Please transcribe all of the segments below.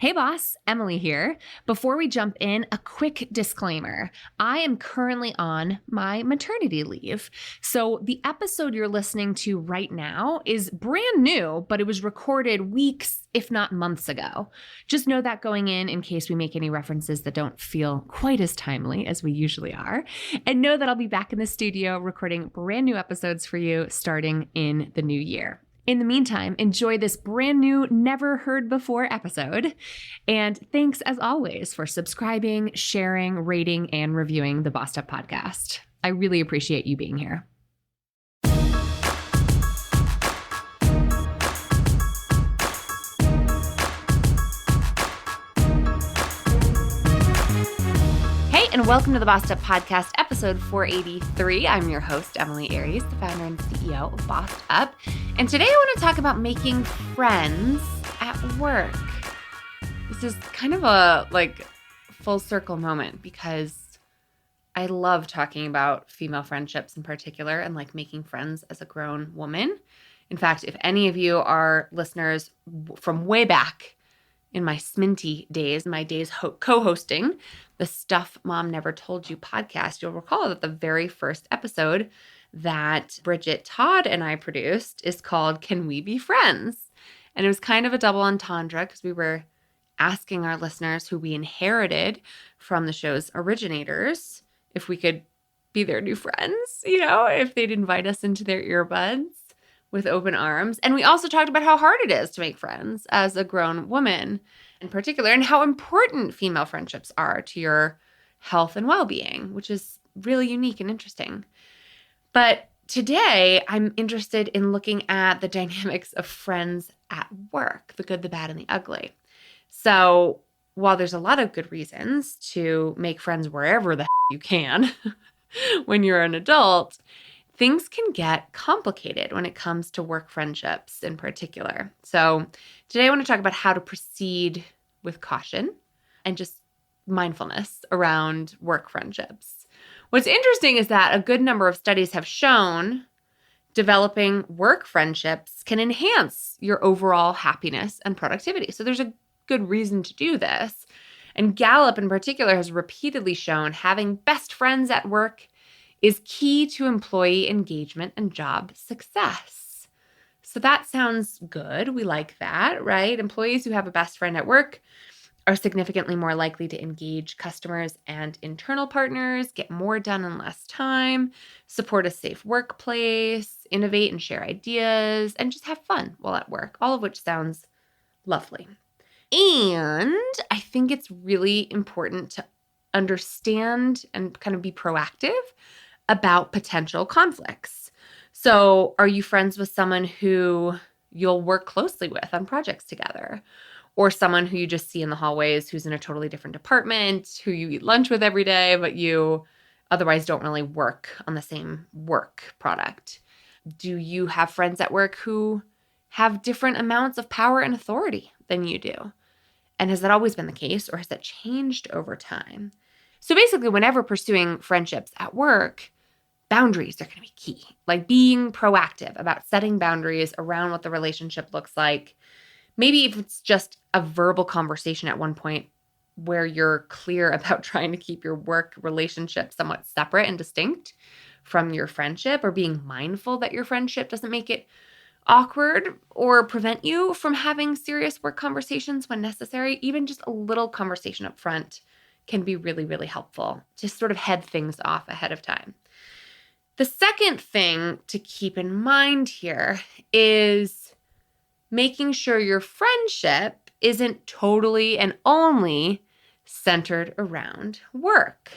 Hey boss, Emily here. Before we jump in, a quick disclaimer. I am currently on my maternity leave. So the episode you're listening to right now is brand new, but it was recorded weeks, if not months ago. Just know that going in case we make any references that don't feel quite as timely as we usually are. And know that I'll be back in the studio recording brand new episodes for you starting in the new year. In the meantime, enjoy this brand new, never heard before episode. And thanks as always for subscribing, sharing, rating, and reviewing the Bossed Up podcast. I really appreciate you being here. And welcome to the Bossed Up Podcast, episode 483. I'm your host, Emily Aries, the founder and CEO of Bossed Up. And today I want to talk about making friends at work. This is kind of a full circle moment because I love talking about female friendships in particular and making friends as a grown woman. In fact, if any of you are listeners from way back in my Sminty days, my days co-hosting the Stuff Mom Never Told You podcast, you'll recall that the very first episode that Bridget Todd and I produced is called Can We Be Friends? And it was kind of a double entendre because we were asking our listeners who we inherited from the show's originators if we could be their new friends, if they'd invite us into their earbuds with open arms. And we also talked about how hard it is to make friends as a grown woman in particular, and how important female friendships are to your health and well-being, which is really unique and interesting. But today, I'm interested in looking at the dynamics of friends at work, the good, the bad, and the ugly. So while there's a lot of good reasons to make friends wherever the you can when you're an adult, things can get complicated when it comes to work friendships in particular. So today I want to talk about how to proceed with caution and just mindfulness around work friendships. What's interesting is that a good number of studies have shown developing work friendships can enhance your overall happiness and productivity. So there's a good reason to do this. And Gallup in particular has repeatedly shown having best friends at work is key to employee engagement and job success. So that sounds good. We like that, right? Employees who have a best friend at work are significantly more likely to engage customers and internal partners, get more done in less time, support a safe workplace, innovate and share ideas, and just have fun while at work, all of which sounds lovely. And I think it's really important to understand and kind of be proactive about potential conflicts. So are you friends with someone who you'll work closely with on projects together? Or someone who you just see in the hallways who's in a totally different department, who you eat lunch with every day, but you otherwise don't really work on the same work product? Do you have friends at work who have different amounts of power and authority than you do? And has that always been the case, or has that changed over time? So basically, whenever pursuing friendships at work, boundaries are going to be key. Being proactive about setting boundaries around what the relationship looks like. Maybe if it's just a verbal conversation at one point where you're clear about trying to keep your work relationship somewhat separate and distinct from your friendship, or being mindful that your friendship doesn't make it awkward or prevent you from having serious work conversations when necessary. Even just a little conversation up front can be really, really helpful to sort of head things off ahead of time. The second thing to keep in mind here is making sure your friendship isn't totally and only centered around work.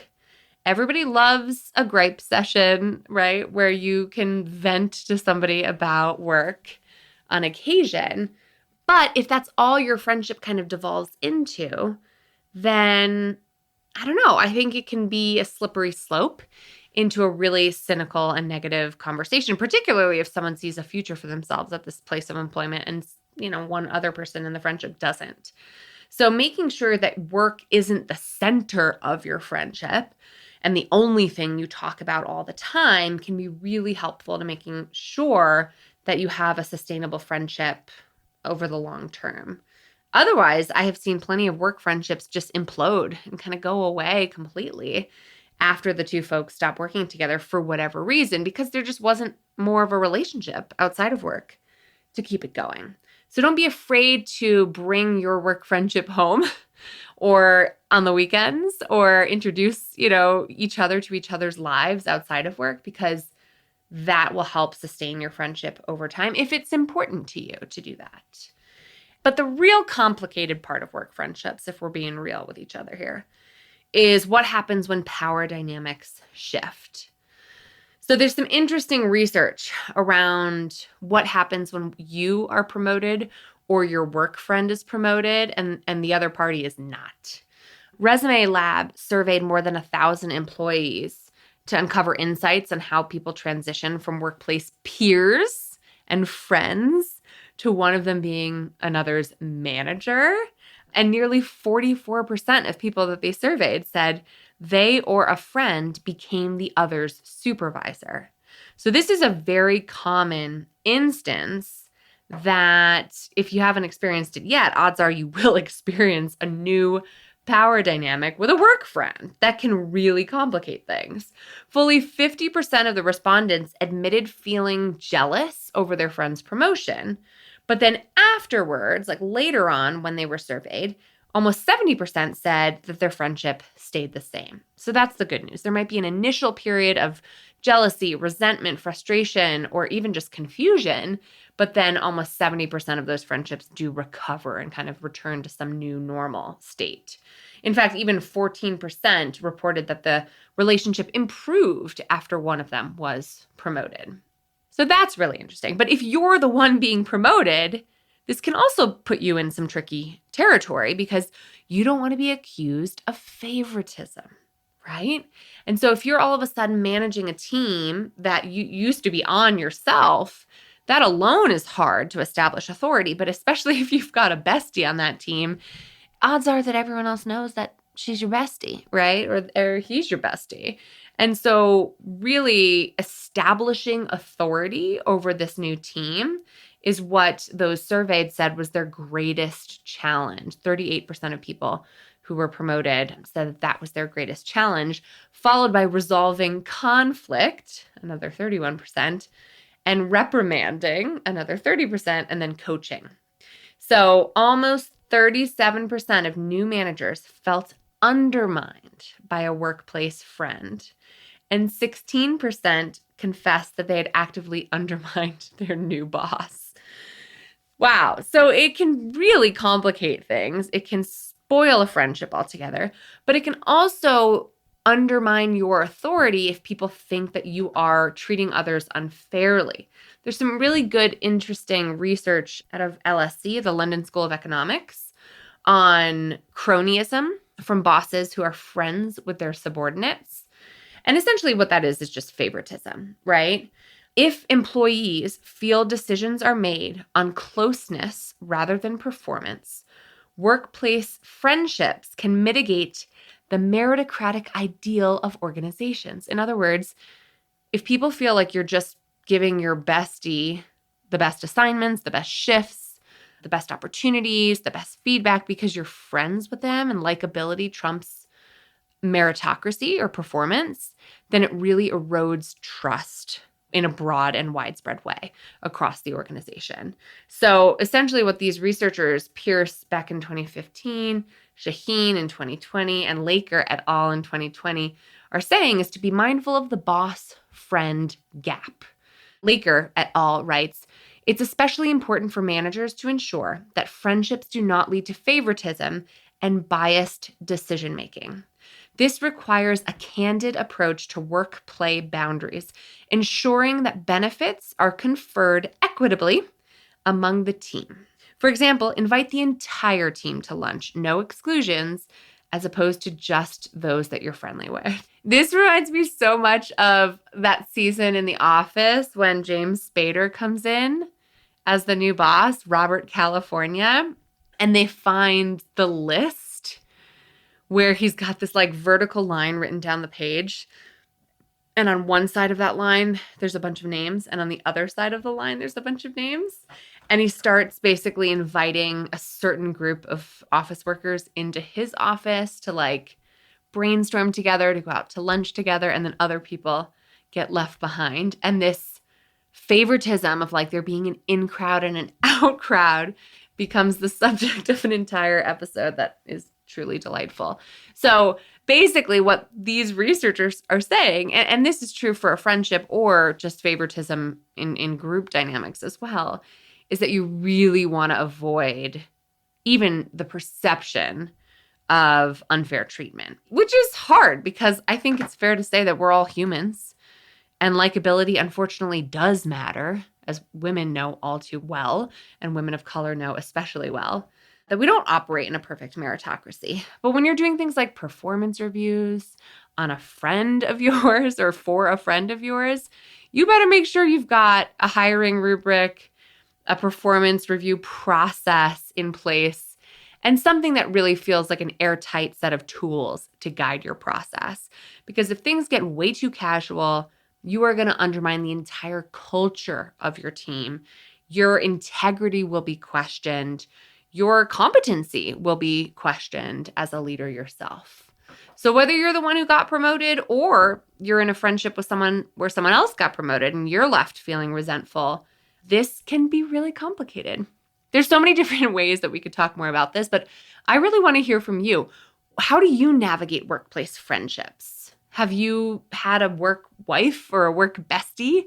Everybody loves a gripe session, right? Where you can vent to somebody about work on occasion. But if that's all your friendship kind of devolves into, then I don't know. I think it can be a slippery slope into a really cynical and negative conversation, particularly if someone sees a future for themselves at this place of employment and, one other person in the friendship doesn't. So making sure that work isn't the center of your friendship and the only thing you talk about all the time can be really helpful to making sure that you have a sustainable friendship over the long term. Otherwise, I have seen plenty of work friendships just implode and kind of go away completely after the two folks stop working together for whatever reason, because there just wasn't more of a relationship outside of work to keep it going. So don't be afraid to bring your work friendship home or on the weekends, or introduce, each other to each other's lives outside of work, because that will help sustain your friendship over time if it's important to you to do that. But the real complicated part of work friendships, if we're being real with each other here, is what happens when power dynamics shift. So there's some interesting research around what happens when you are promoted or your work friend is promoted and the other party is not. Resume Lab surveyed more than 1,000 employees to uncover insights on how people transition from workplace peers and friends to one of them being another's manager. And nearly 44% of people that they surveyed said they or a friend became the other's supervisor. So this is a very common instance that if you haven't experienced it yet, odds are you will experience a new power dynamic with a work friend that can really complicate things. Fully 50% of the respondents admitted feeling jealous over their friend's promotion. But then afterwards, like later on when they were surveyed, almost 70% said that their friendship stayed the same. So that's the good news. There might be an initial period of jealousy, resentment, frustration, or even just confusion, but then almost 70% of those friendships do recover and kind of return to some new normal state. In fact, even 14% reported that the relationship improved after one of them was promoted. So that's really interesting. But if you're the one being promoted, this can also put you in some tricky territory because you don't want to be accused of favoritism, right? And so if you're all of a sudden managing a team that you used to be on yourself, that alone is hard to establish authority. But especially if you've got a bestie on that team, odds are that everyone else knows that she's your bestie, right? Or he's your bestie. And so really establishing authority over this new team is what those surveyed said was their greatest challenge. 38% of people who were promoted said that was their greatest challenge, followed by resolving conflict, another 31%, and reprimanding, another 30%, and then coaching. So almost 37% of new managers felt undermined by a workplace friend, and 16% confessed that they had actively undermined their new boss. Wow. So it can really complicate things. It can spoil a friendship altogether, but it can also undermine your authority if people think that you are treating others unfairly. There's some really good, interesting research out of LSE, the London School of Economics, on cronyism from bosses who are friends with their subordinates. And essentially what that is just favoritism, right? If employees feel decisions are made on closeness rather than performance, workplace friendships can mitigate the meritocratic ideal of organizations. In other words, if people feel like you're just giving your bestie the best assignments, the best shifts, the best opportunities, the best feedback because you're friends with them and likability trumps meritocracy or performance, then it really erodes trust in a broad and widespread way across the organization. So essentially what these researchers, Pierce back in 2015, Shaheen in 2020, and Laker et al. In 2020, are saying is to be mindful of the boss-friend gap. Laker et al. Writes, it's especially important for managers to ensure that friendships do not lead to favoritism and biased decision-making. This requires a candid approach to work-play boundaries, ensuring that benefits are conferred equitably among the team. For example, invite the entire team to lunch, no exclusions, as opposed to just those that you're friendly with. This reminds me so much of that season in The Office when James Spader comes in as the new boss, Robert California, and they find the list where he's got this like vertical line written down the page. And on one side of that line, there's a bunch of names. And on the other side of the line, there's a bunch of names. And he starts basically inviting a certain group of office workers into his office to like brainstorm together, to go out to lunch together, and then other people get left behind. And this favoritism of like there being an in crowd and an out crowd becomes the subject of an entire episode that is truly delightful. So basically what these researchers are saying, and this is true for a friendship or just favoritism in group dynamics as well, is that you really want to avoid even the perception of unfair treatment, which is hard because I think it's fair to say that we're all humans and likability unfortunately does matter, as women know all too well, and women of color know especially well, that we don't operate in a perfect meritocracy. But when you're doing things like performance reviews on a friend of yours or for a friend of yours, you better make sure you've got a hiring rubric, a performance review process in place, and something that really feels like an airtight set of tools to guide your process. Because if things get way too casual, you are going to undermine the entire culture of your team. Your integrity will be questioned. Your competency will be questioned as a leader yourself. So whether you're the one who got promoted or you're in a friendship with someone where someone else got promoted and you're left feeling resentful, this can be really complicated. There's so many different ways that we could talk more about this, but I really want to hear from you. How do you navigate workplace friendships? Have you had a work wife or a work bestie?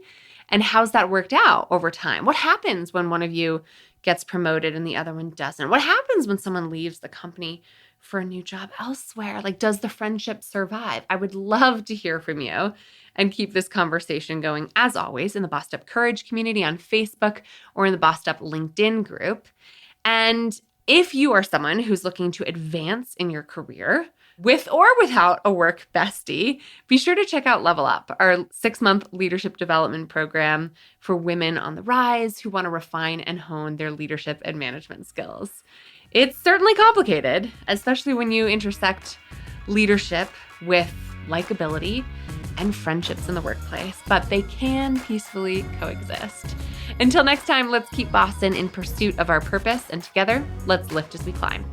And how's that worked out over time? What happens when one of you gets promoted and the other one doesn't? What happens when someone leaves the company for a new job elsewhere? Like, does the friendship survive? I would love to hear from you and keep this conversation going, as always, in the Bossed Up Courage community on Facebook or in the Bossed Up LinkedIn group. And if you are someone who's looking to advance in your career, with or without a work bestie, be sure to check out Level Up, our 6-month leadership development program for women on the rise who want to refine and hone their leadership and management skills. It's certainly complicated, especially when you intersect leadership with likability and friendships in the workplace, but they can peacefully coexist. Until next time, let's keep Boston in pursuit of our purpose, and together, let's lift as we climb.